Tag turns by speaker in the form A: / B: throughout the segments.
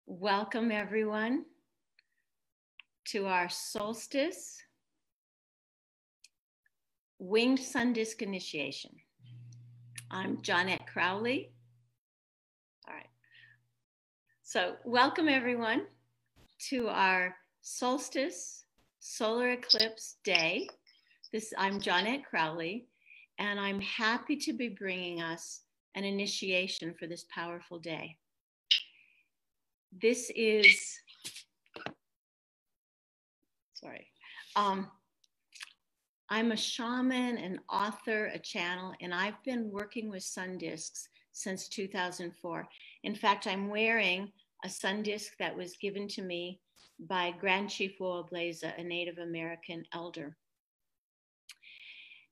A: Welcome everyone to our solstice winged Sundisk initiation. I'm Jonette Crowley. All right. So welcome everyone to our solstice solar eclipse day. I'm Jonette Crowley, and I'm happy to be bringing us an initiation for this powerful day. This is, I'm a shaman, an author, a channel, and I've been working with Sundisks since 2004. In fact, I'm wearing a Sundisk that was given to me by Grand Chief Woablaza, a Native American elder.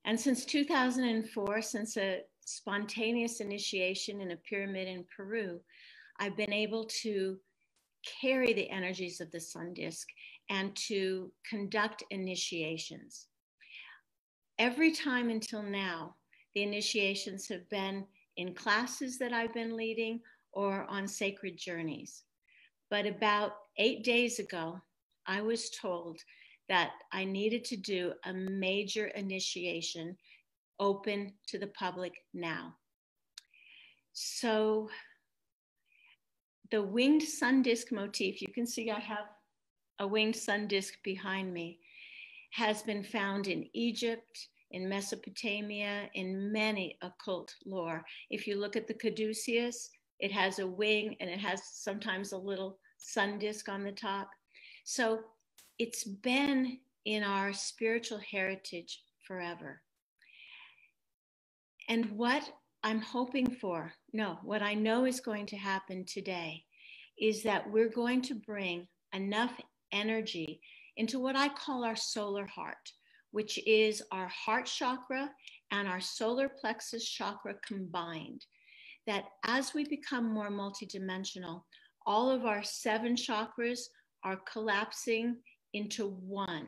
A: And since 2004, since a spontaneous initiation in a pyramid in Peru, I've been able to carry the energies of the Sundisk and to conduct initiations. Every time until now, the initiations have been in classes that I've been leading or on sacred journeys. But about 8 days ago, I was told that I needed to do a major initiation open to the public now. So the winged Sundisk motif, you can see I have a winged Sundisk behind me, has been found in Egypt, in Mesopotamia, in many occult lore. If you look at the caduceus, it has a wing and it has sometimes a little Sundisk on the top. So it's been in our spiritual heritage forever. And what I'm hoping for, what I know is going to happen today is that we're going to bring enough energy into what I call our solar heart, which is our heart chakra and our solar plexus chakra combined. That as we become more multidimensional, all of our 7 chakras are collapsing into one,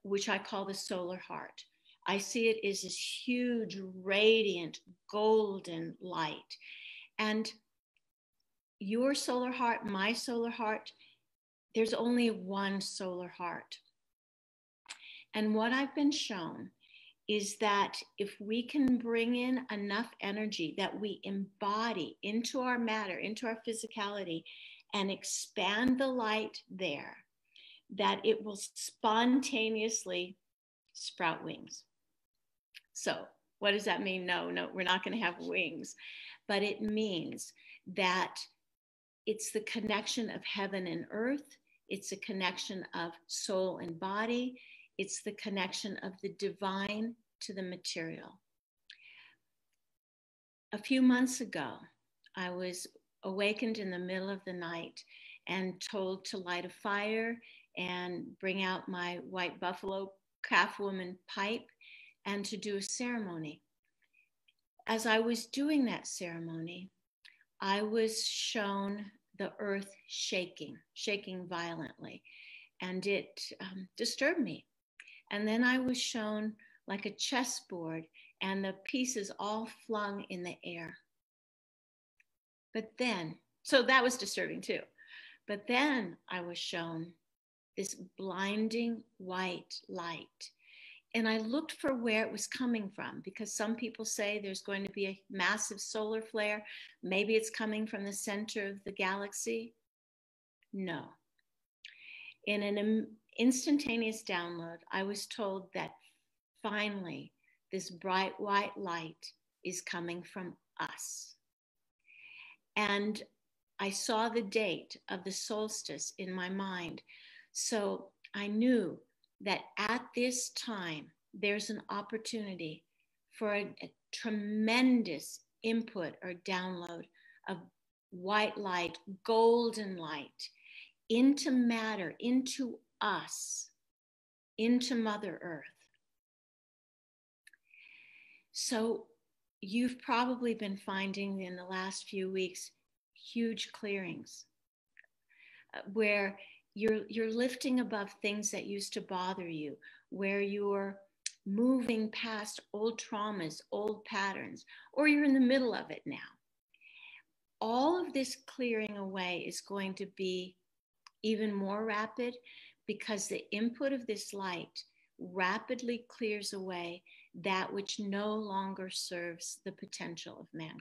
A: which I call the solar heart. I see it as this huge, radiant, golden light. And your solar heart, my solar heart, there's only one solar heart. And what I've been shown is that if we can bring in enough energy that we embody into our matter, into our physicality, and expand the light there, that it will spontaneously sprout wings. So what does that mean? No, we're not going to have wings, but it means that it's the connection of heaven and earth. It's a connection of soul and body. It's the connection of the divine to the material. A few months ago, I was awakened in the middle of the night and told to light a fire and bring out my white buffalo calf woman pipe and to do a ceremony. As I was doing that ceremony, I was shown the earth shaking violently, and it disturbed me. And then I was shown like a chessboard and the pieces all flung in the air. But then, so that was disturbing too. But then I was shown this blinding white light. And I looked for where it was coming from, because some people say there's going to be a massive solar flare. Maybe it's coming from the center of the galaxy. No. In an instantaneous download, I was told that finally this bright white light is coming from us. And I saw the date of the solstice in my mind. So I knew that at this time, there's an opportunity for a tremendous input or download of white light, golden light, into matter, into us, into Mother Earth. So you've probably been finding in the last few weeks huge clearings where you're lifting above things that used to bother you, where you're moving past old traumas, old patterns, or you're in the middle of it now. all of this clearing away is going to be even more rapid because the input of this light rapidly clears away that which no longer serves the potential of mankind.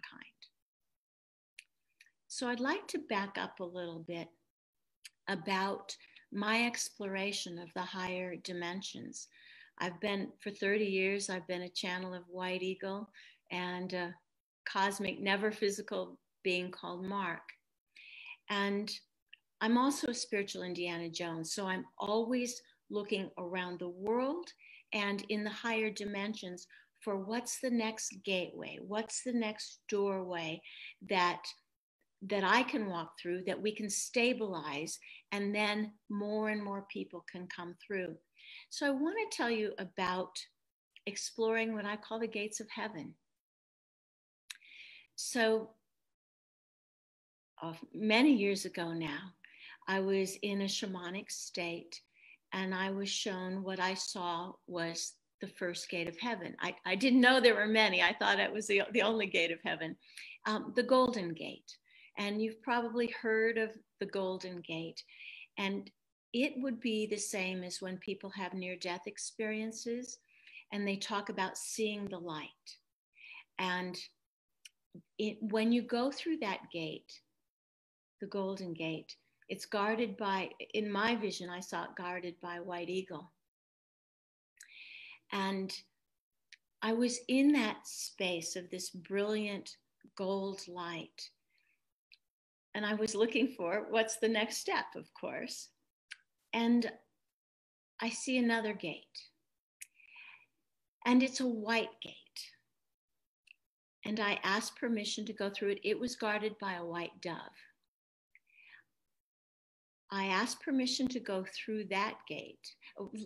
A: So I'd like to back up a little bit about my exploration of the higher dimensions. For 30 years, I've been a channel of White Eagle and a cosmic, never physical being called Mark. And I'm also a spiritual Indiana Jones, so I'm always looking around the world and in the higher dimensions for what's the next gateway, what's the next doorway that I can walk through, that we can stabilize, and then more and more people can come through. So I want to tell you about exploring what I call the gates of heaven. So many years ago now, I was in a shamanic state, and I was shown what I saw was the first gate of heaven. I didn't know there were many. I thought it was the only gate of heaven, the Golden Gate. And you've probably heard of the Golden Gate. And it would be the same as when people have near-death experiences and they talk about seeing the light. And when you go through that gate, the Golden Gate, it's guarded by, in my vision, I saw it guarded by a White Eagle. And I was in that space of this brilliant gold light. And I was looking for what's the next step, of course. And I see another gate. And it's a white gate. And I asked permission to go through it. It was guarded by a white dove. I asked permission to go through that gate.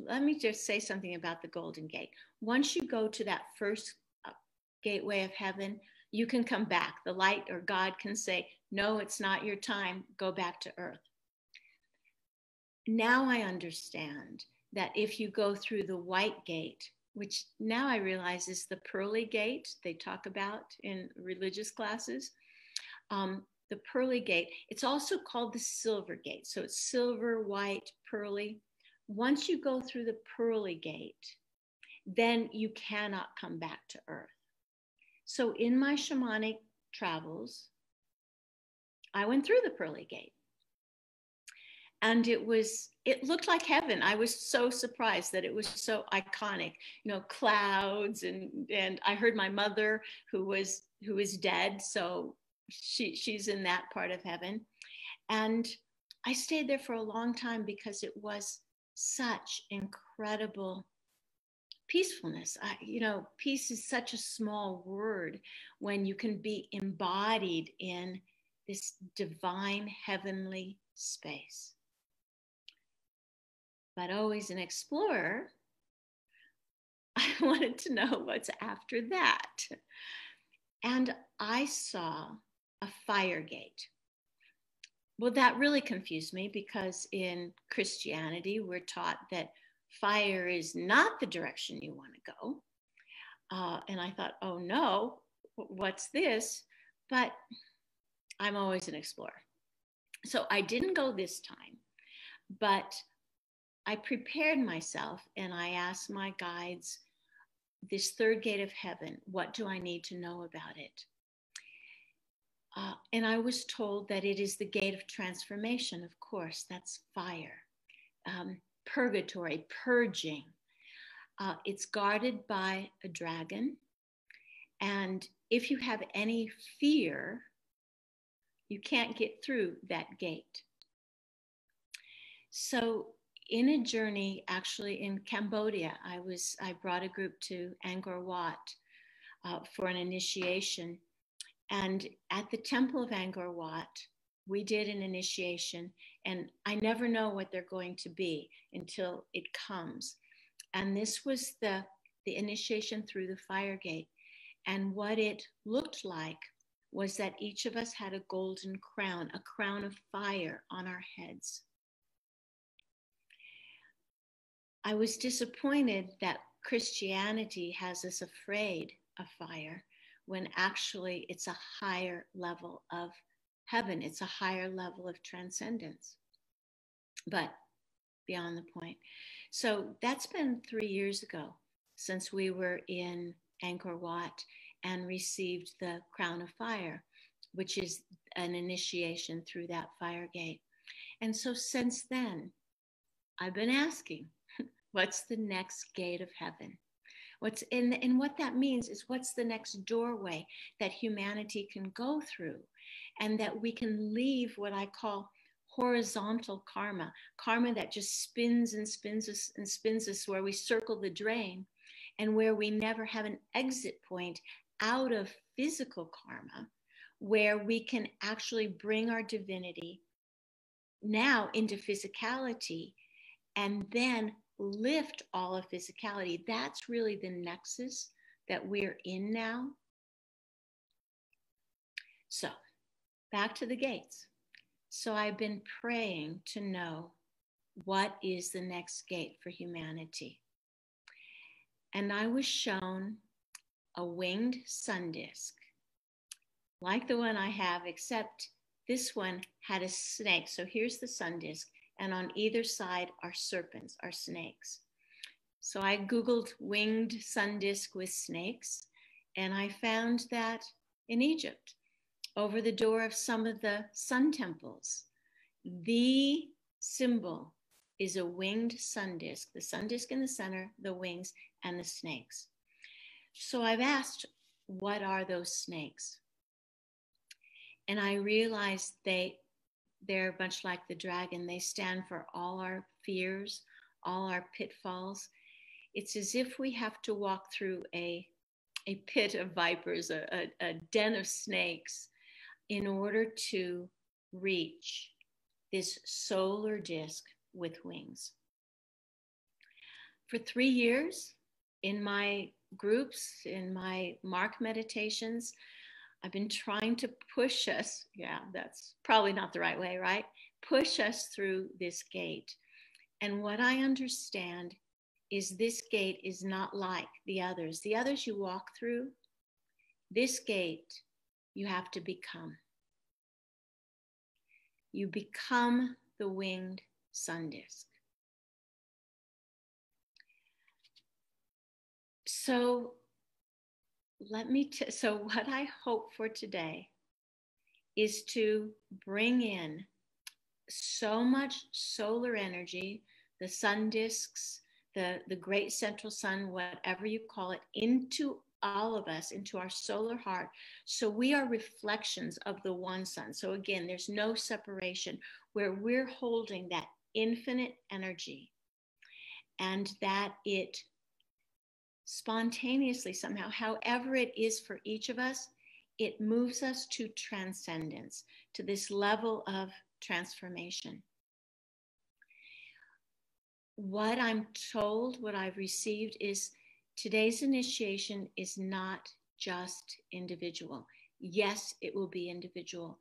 A: Let me just say something about the Golden Gate. Once you go to that first gateway of heaven, you can come back. The light or God can say, no, it's not your time. Go back to earth. Now I understand that if you go through the white gate, which now I realize is the pearly gate they talk about in religious classes, the pearly gate, it's also called the silver gate. So it's silver, white, pearly. Once you go through the pearly gate, then you cannot come back to earth. So in my shamanic travels, I went through the pearly gate. And it looked like heaven. I was so surprised that it was so iconic, clouds. And I heard my mother who is dead. So she's in that part of heaven. And I stayed there for a long time because it was such incredible peacefulness. Peace is such a small word when you can be embodied in this divine heavenly space. But always an explorer, I wanted to know what's after that. And I saw a fire gate. Well, that really confused me because in Christianity, we're taught that fire is not the direction you want to go. And I thought, oh no, what's this? But I'm always an explorer. So I didn't go this time, but I prepared myself and I asked my guides, this third gate of heaven, what do I need to know about it? And I was told that it is the gate of transformation, of course, that's fire. Purgatory, purging. It's guarded by a dragon. And if you have any fear, you can't get through that gate. So in a journey, actually in Cambodia, I brought a group to Angkor Wat for an initiation. And at the temple of Angkor Wat, we did an initiation, and I never know what they're going to be until it comes. And this was the initiation through the fire gate. And what it looked like was that each of us had a golden crown, a crown of fire on our heads. I was disappointed that Christianity has us afraid of fire when actually it's a higher level of heaven. It's a higher level of transcendence, but beyond the point. So that's been 3 years ago since we were in Angkor Wat and received the crown of fire, which is an initiation through that fire gate. And so since then, I've been asking, what's the next gate of heaven? What's in, and what that means is what's the next doorway that humanity can go through, and that we can leave what I call horizontal karma, karma that just spins and spins us and spins us, where we circle the drain and where we never have an exit point out of physical karma, where we can actually bring our divinity now into physicality and then lift all of physicality. That's really the nexus that we're in now. So back to the gates. So I've been praying to know what is the next gate for humanity. And I was shown a winged Sundisk, like the one I have, except this one had a snake. So here's the Sundisk, and on either side are serpents, are snakes. So I Googled winged Sundisk with snakes, and I found that in Egypt, over the door of some of the sun temples, the symbol is a winged Sundisk, the Sundisk in the center, the wings, and the snakes. So I've asked, what are those snakes? And I realized they're much like the dragon. They stand for all our fears, all our pitfalls. It's as if we have to walk through a pit of vipers, a den of snakes, in order to reach this solar disk with wings. For 3 years, in my groups, in my mark meditations, I've been trying to push us, that's probably not the right way, right? Push us through this gate. And what I understand is this gate is not like the others. The others you walk through, this gate you have to become. You become the winged Sundisk. So so what I hope for today is to bring in so much solar energy, the sun disks, the great central sun, whatever you call it, into all of us, into our solar heart. So we are reflections of the one sun. So again, there's no separation, where we're holding that infinite energy, and that it spontaneously somehow, however it is for each of us, it moves us to transcendence, to this level of transformation. What I'm told, what I've received, is today's initiation is not just individual. Yes, it will be individual,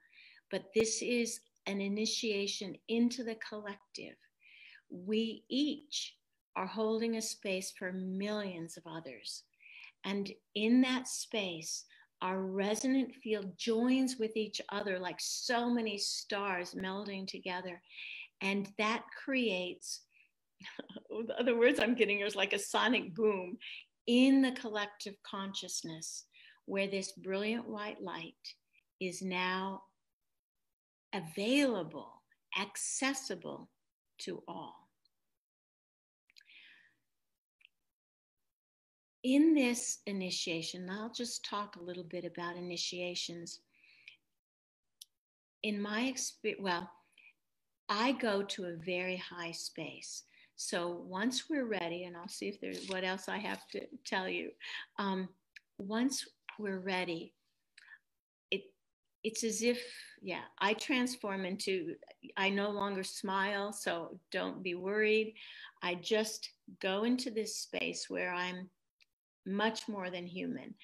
A: but this is an initiation into the collective. We each are holding a space for millions of others. And in that space, our resonant field joins with each other like so many stars melding together. And that creates, the words I'm getting is like a sonic boom in the collective consciousness, where this brilliant white light is now available, accessible to all. In this initiation, I'll just talk a little bit about initiations. In my experience, well, I go to a very high space. So once we're ready, and I'll see if there's what else I have to tell you. Once we're ready, it's as if, I transform into, I no longer smile, so don't be worried. I just go into this space where I'm much more than human,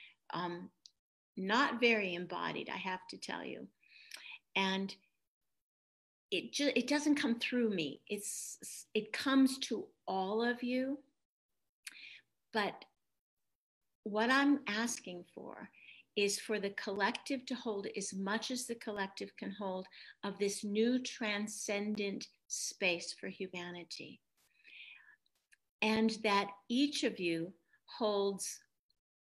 A: not very embodied, I have to tell you. And it doesn't come through me. It comes to all of you. But what I'm asking for is for the collective to hold as much as the collective can hold of this new transcendent space for humanity. And that each of you holds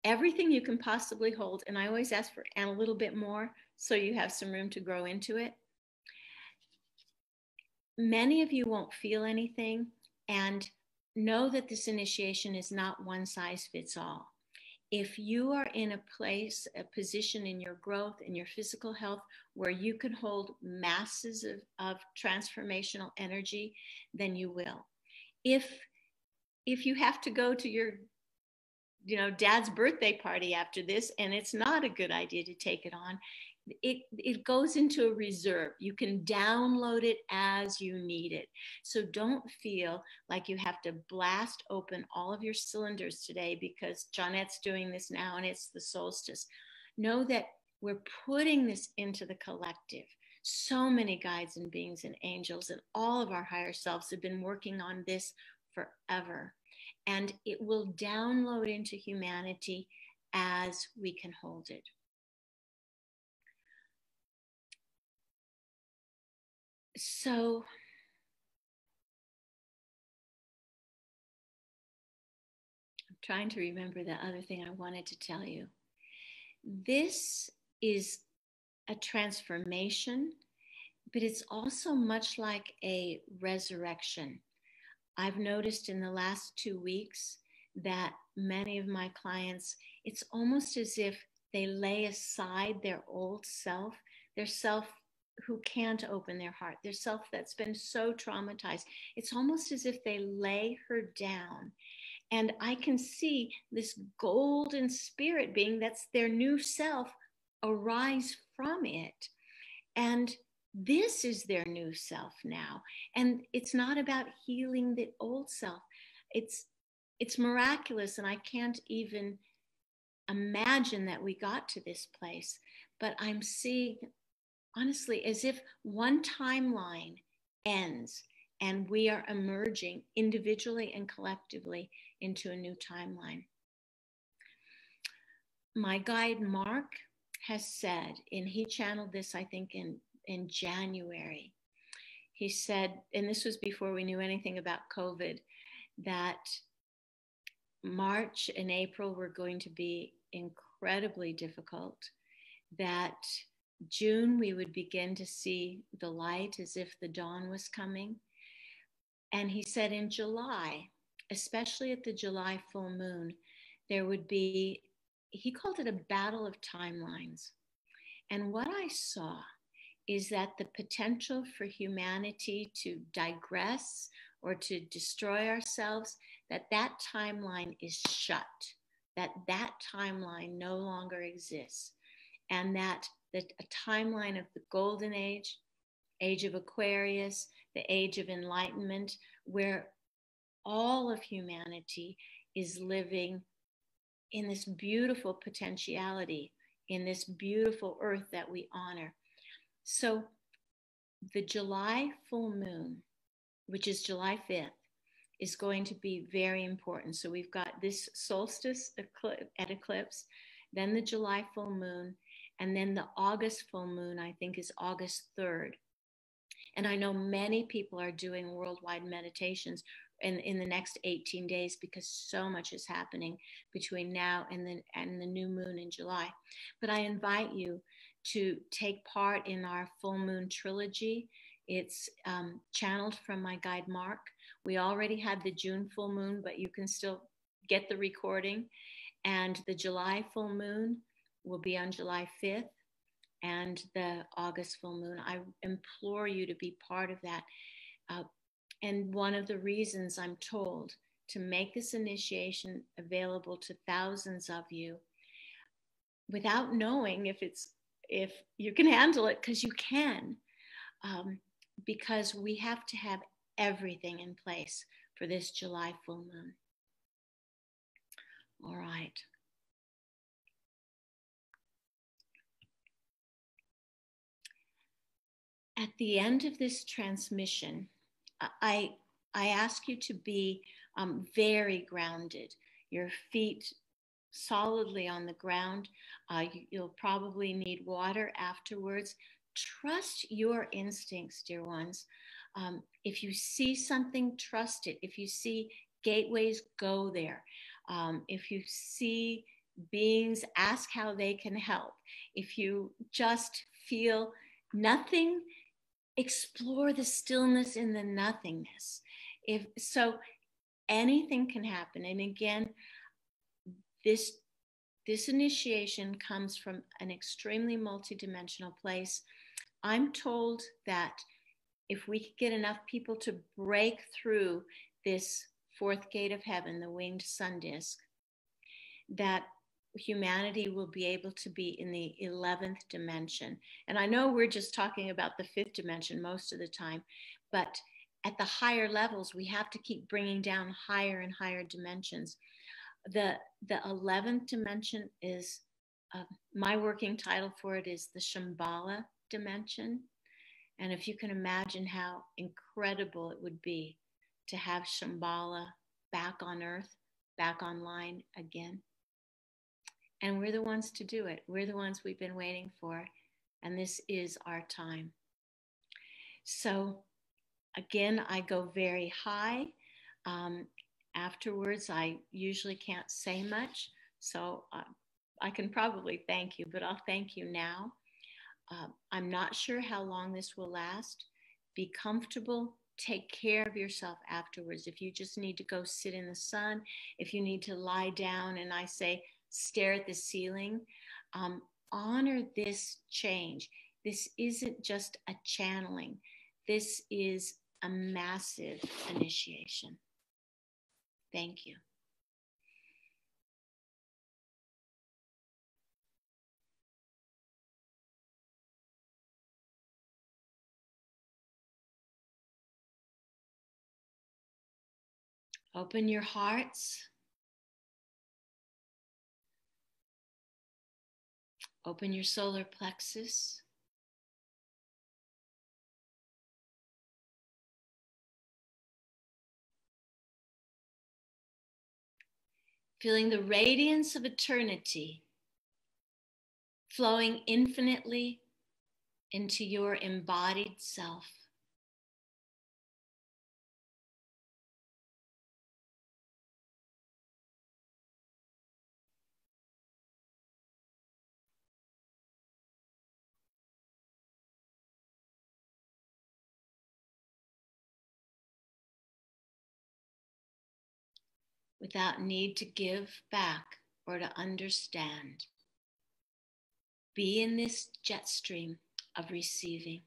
A: everything you can possibly hold. And I always ask for a little bit more so you have some room to grow into it. Many of you won't feel anything, and know that this initiation is not one size fits all. If you are in a place, a position in your growth, in your physical health, where you can hold masses of transformational energy, then you will. If you have to go to your dad's birthday party after this, and it's not a good idea to take it on, it goes into a reserve. You can download it as you need it. So don't feel like you have to blast open all of your cylinders today because Jonette's doing this now and it's the solstice. Know that we're putting this into the collective. So many guides and beings and angels and all of our higher selves have been working on this forever. And it will download into humanity as we can hold it. So I'm trying to remember the other thing I wanted to tell you. This is a transformation, but it's also much like a resurrection. I've noticed in the last 2 weeks that many of my clients, it's almost as if they lay aside their old self, their self who can't open their heart, their self that's been so traumatized. It's almost as if they lay her down. And I can see this golden spirit being that's their new self arise from it. And this is their new self now. And it's not about healing the old self. It's miraculous. And I can't even imagine that we got to this place. But I'm seeing, honestly, as if one timeline ends and we are emerging individually and collectively into a new timeline. My guide, Mark, has said, and he channeled this, I think, in January. He said, and this was before we knew anything about COVID, that March and April were going to be incredibly difficult, that June we would begin to see the light as if the dawn was coming. And he said in July, especially at the July full moon, there would be, he called it a battle of timelines. And what I saw is that the potential for humanity to digress or to destroy ourselves, that timeline is shut, that timeline no longer exists. And that a timeline of the golden age, age of Aquarius, the age of enlightenment, where all of humanity is living in this beautiful potentiality, in this beautiful earth that we honor. So the July full moon, which is July 5th, is going to be very important. So we've got this solstice at eclipse, then the July full moon, and then the August full moon, I think, is August 3rd. And I know many people are doing worldwide meditations in the next 18 days because so much is happening between now and the new moon in July. But I invite you to take part in our full moon trilogy. It's channeled from my guide, Mark. We already had the June full moon, but you can still get the recording. And the July full moon will be on July 5th. And the August full moon. I implore you to be part of that. And one of the reasons I'm told to make this initiation available to thousands of you without knowing if you can handle it, because you can, because we have to have everything in place for this July full moon. All right. At the end of this transmission, I ask you to be very grounded, your feet solidly on the ground. You'll probably need water afterwards. Trust your instincts, dear ones. If you see something, trust it. If you see gateways, go there. If you see beings, ask how they can help. If you just feel nothing, explore the stillness in the nothingness. If so, anything can happen. And again, this initiation comes from an extremely multidimensional place. I'm told that if we could get enough people to break through this fourth gate of heaven, the winged Sundisk, that humanity will be able to be in the 11th dimension. And I know we're just talking about the fifth dimension most of the time, but at the higher levels, we have to keep bringing down higher and higher dimensions. The 11th dimension is, my working title for it is the Shambhala Dimension. And if you can imagine how incredible it would be to have Shambhala back on earth, back online again. And we're the ones to do it. We're the ones we've been waiting for. And this is our time. So again, I go very high. Afterwards, I usually can't say much. So I can probably thank you, but I'll thank you now. I'm not sure how long this will last. Be comfortable. Take care of yourself afterwards. If you just need to go sit in the sun, if you need to lie down and I say, stare at the ceiling, honor this change. This isn't just a channeling. This is a massive initiation. Thank you. Open your hearts. Open your solar plexus. Feeling the radiance of eternity flowing infinitely into your embodied self. Without need to give back or to understand. Be in this jet stream of receiving.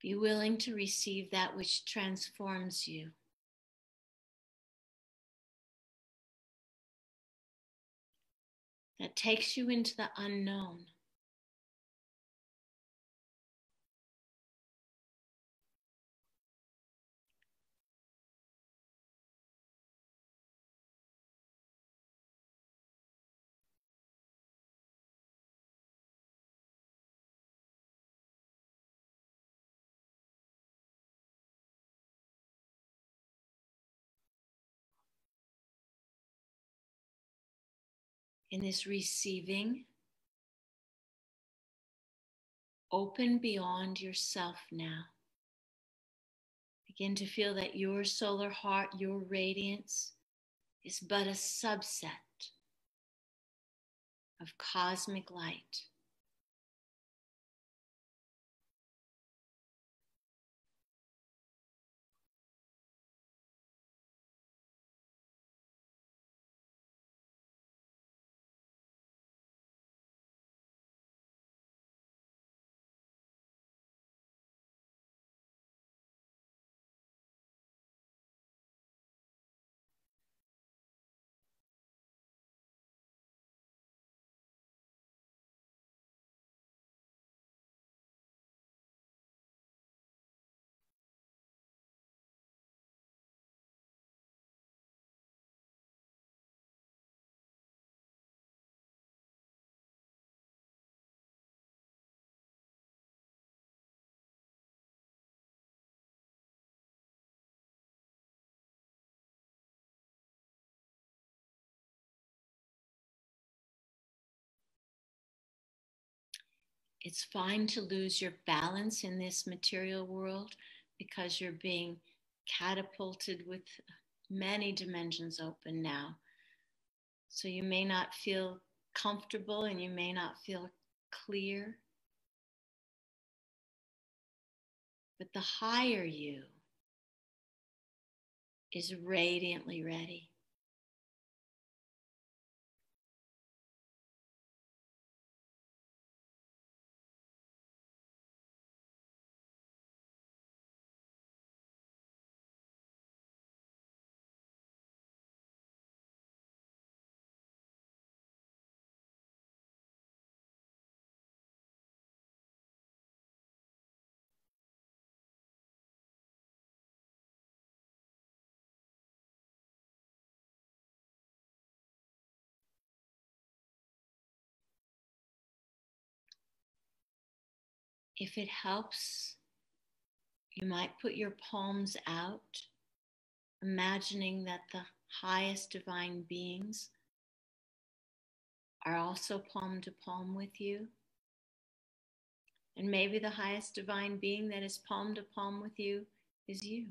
A: Be willing to receive that which transforms you. That takes you into the unknown. In this receiving, open beyond yourself now. Begin to feel that your solar heart, your radiance, is but a subset of cosmic light. It's fine to lose your balance in this material world because you're being catapulted with many dimensions open now. So you may not feel comfortable and you may not feel clear. But the higher you is radiantly ready. If it helps, you might put your palms out, imagining that the highest divine beings are also palm to palm with you. And maybe the highest divine being that is palm to palm with you is you.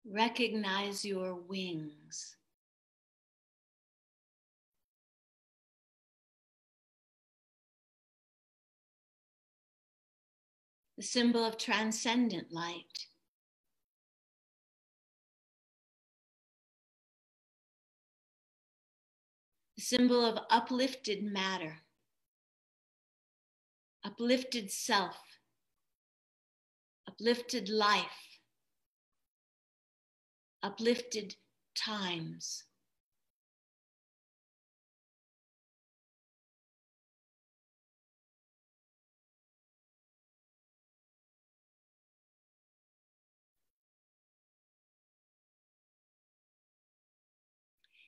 A: Recognize your wings. The symbol of transcendent light. The symbol of uplifted matter, uplifted self, uplifted life, uplifted times.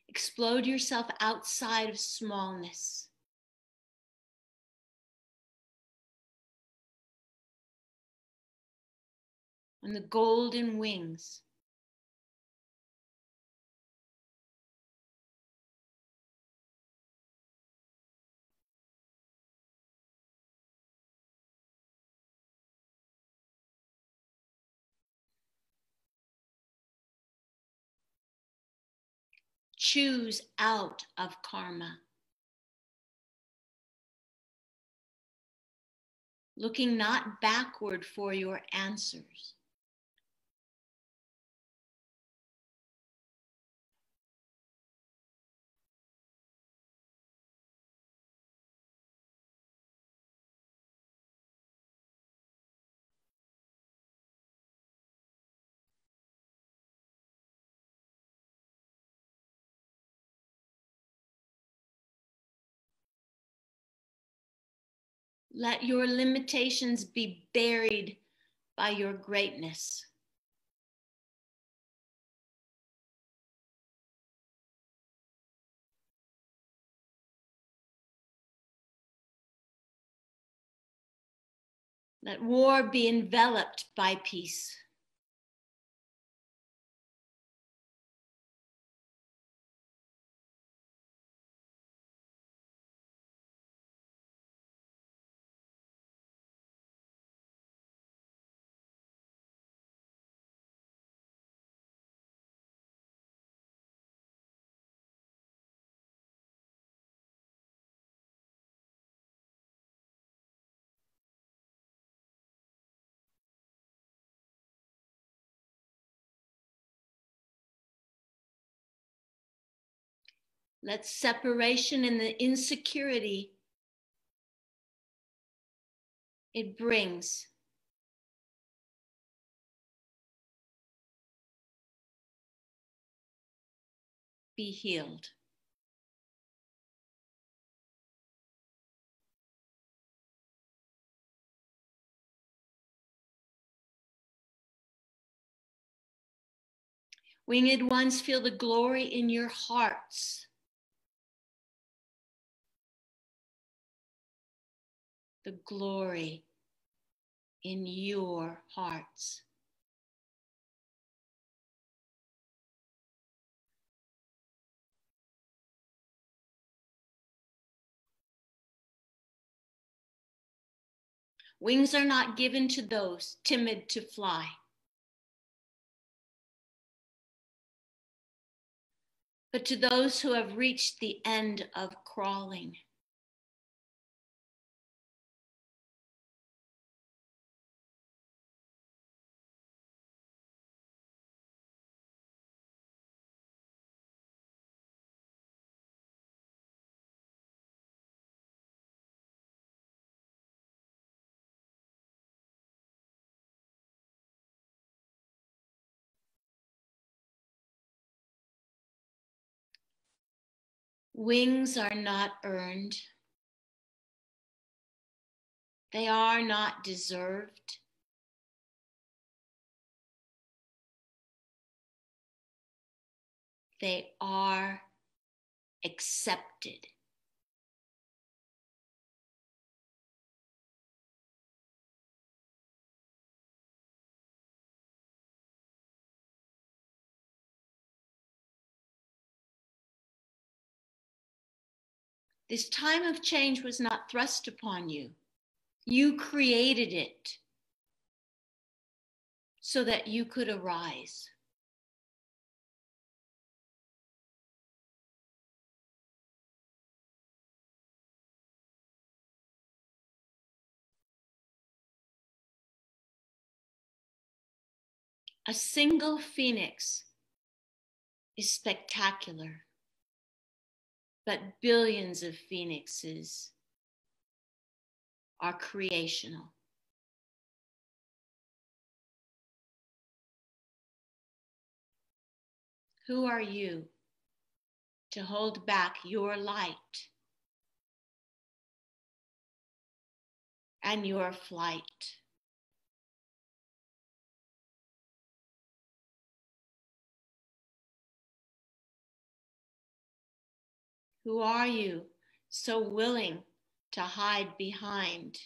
A: Explode yourself outside of smallness. On the golden wings. Choose out of karma. Looking not backward for your answers. Let your limitations be buried by your greatness. Let war be enveloped by peace. Let separation and the insecurity it brings be healed. Winged ones, feel the glory in your hearts. The glory in your hearts. Wings are not given to those timid to fly. But to those who have reached the end of crawling. Wings are not earned. They are not deserved. They are accepted. This time of change was not thrust upon you. You created it so that you could arise. A single phoenix is spectacular, but billions of phoenixes are creational. Who are you to hold back your light and your flight? Who are you so willing to hide behind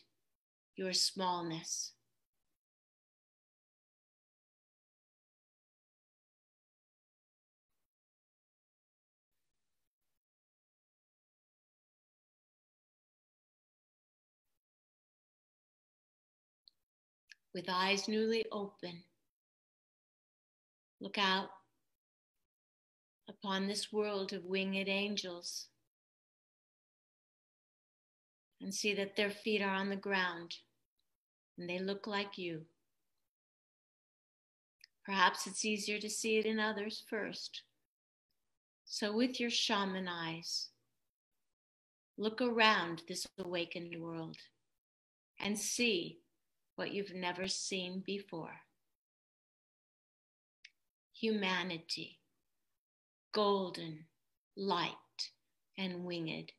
A: your smallness? With eyes newly open, look out upon this world of winged angels and see that their feet are on the ground and they look like you. Perhaps it's easier to see it in others first. So with your shaman eyes, look around this awakened world and see what you've never seen before. Humanity, golden, light, and winged.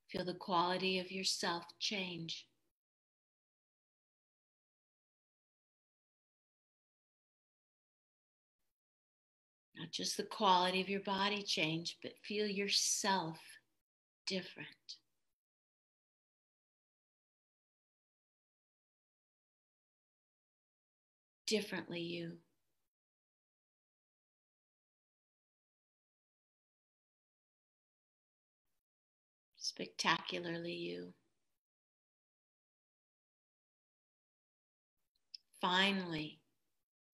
A: Feel the quality of yourself change. Not just the quality of your body change, but feel yourself different. Differently you. Spectacularly you. Finally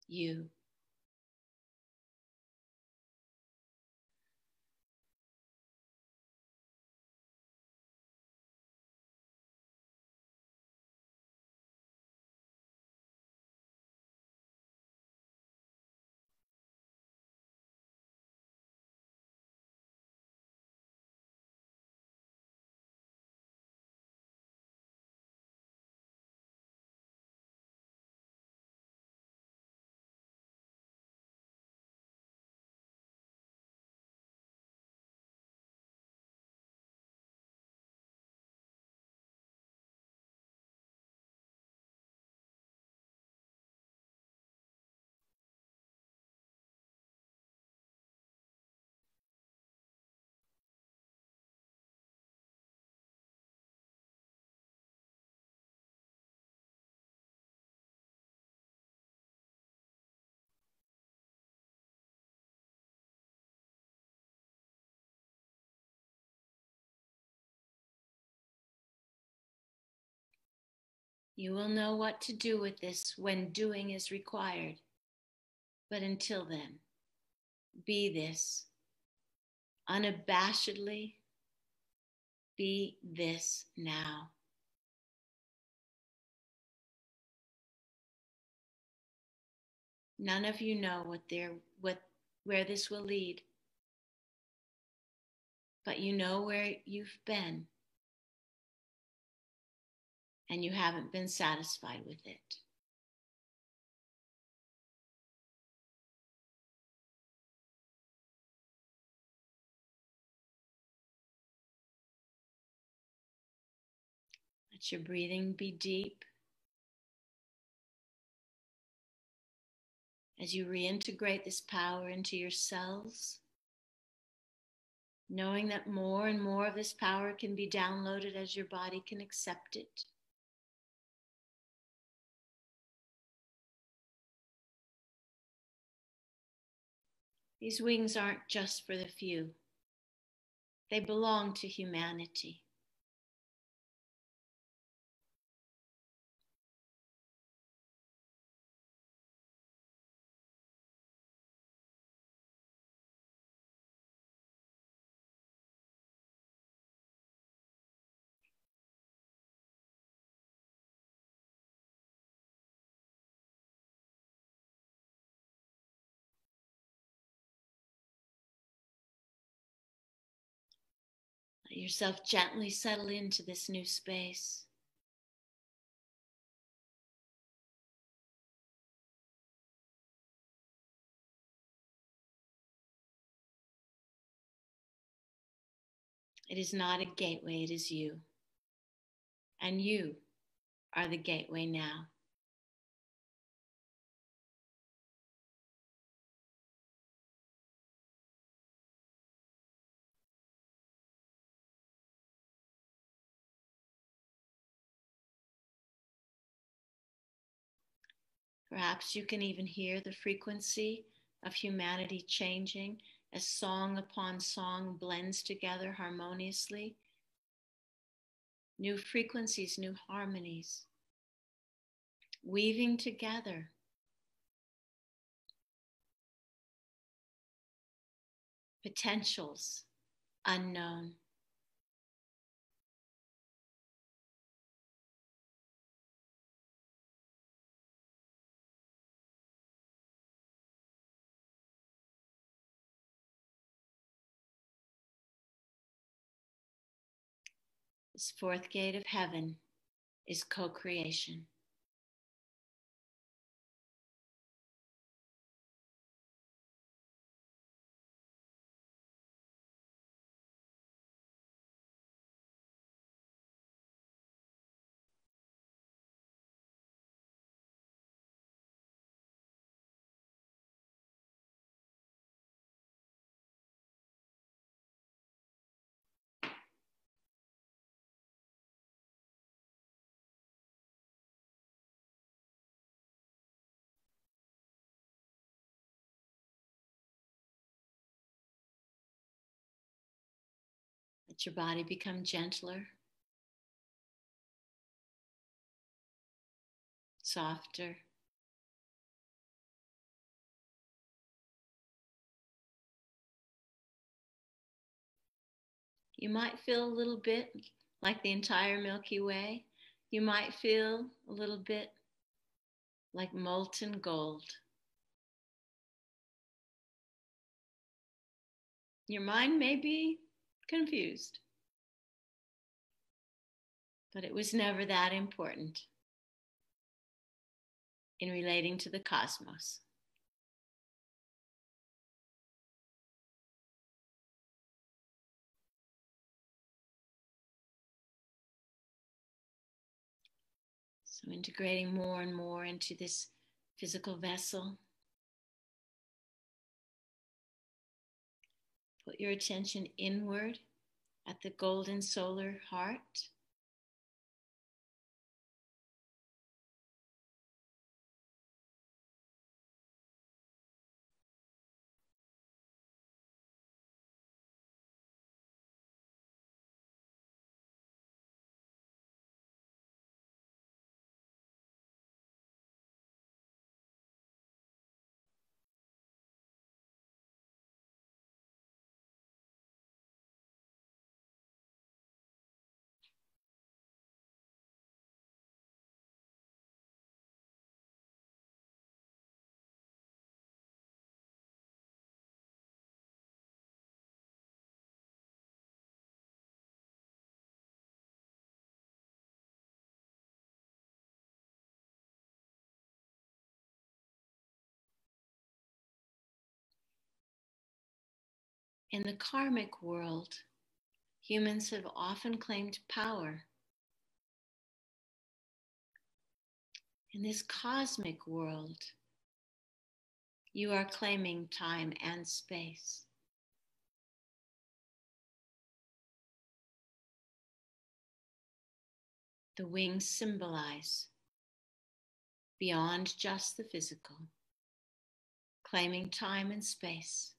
A: you. You will know what to do with this when doing is required. But until then, be this. Unabashedly be this now. None of you know where this will lead, but you know where you've been, and you haven't been satisfied with it. Let your breathing be deep as you reintegrate this power into your cells, knowing that more and more of this power can be downloaded as your body can accept it. These wings aren't just for the few. They belong to humanity. Let yourself gently settle into this new space. It is not a gateway, it is you. And you are the gateway now. Perhaps you can even hear the frequency of humanity changing as song upon song blends together harmoniously. New frequencies, new harmonies, weaving together. Potentials unknown. This fourth gate of heaven is co-creation. Let your body become gentler, softer. You might feel a little bit like the entire Milky Way. You might feel a little bit like molten gold. Your mind may be confused, but it was never that important in relating to the cosmos. So integrating more and more into this physical vessel. Put your attention inward at the golden solar heart. In the karmic world, humans have often claimed power. In this cosmic world, you are claiming time and space. The wings symbolize beyond just the physical, claiming time and space,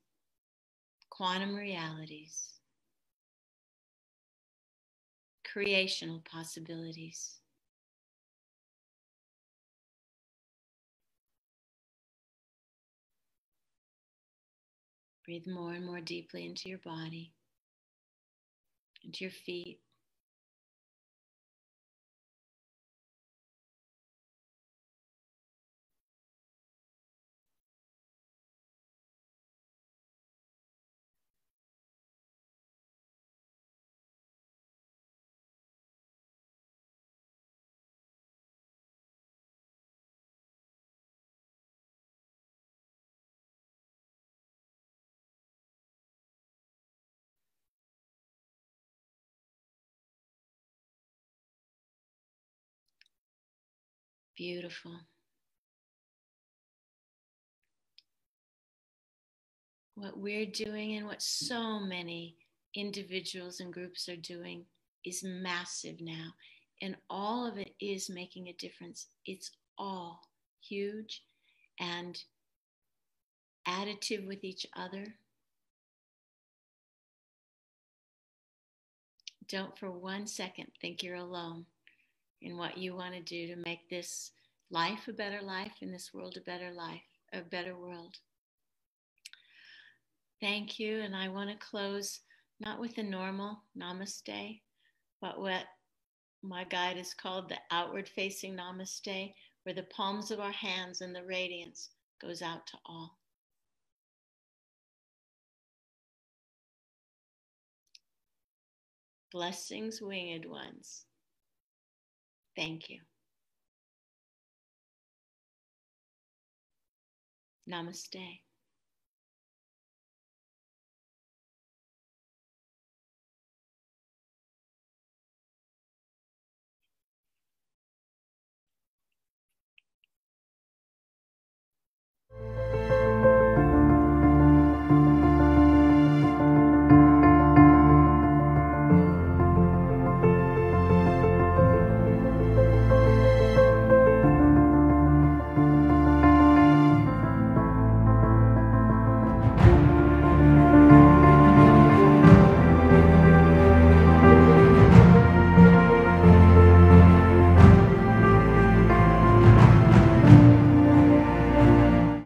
A: quantum realities, creational possibilities. Breathe more and more deeply into your body, into your feet. Beautiful. What we're doing and what so many individuals and groups are doing is massive now. And all of it is making a difference. It's all huge and additive with each other. Don't for 1 second think you're alone in what you want to do to make this life a better life and this world a better life, a better world. Thank you. And I want to close not with the normal namaste, but what my guide has called the outward facing namaste, where the palms of our hands and the radiance goes out to all. Blessings, winged ones. Thank you. Namaste.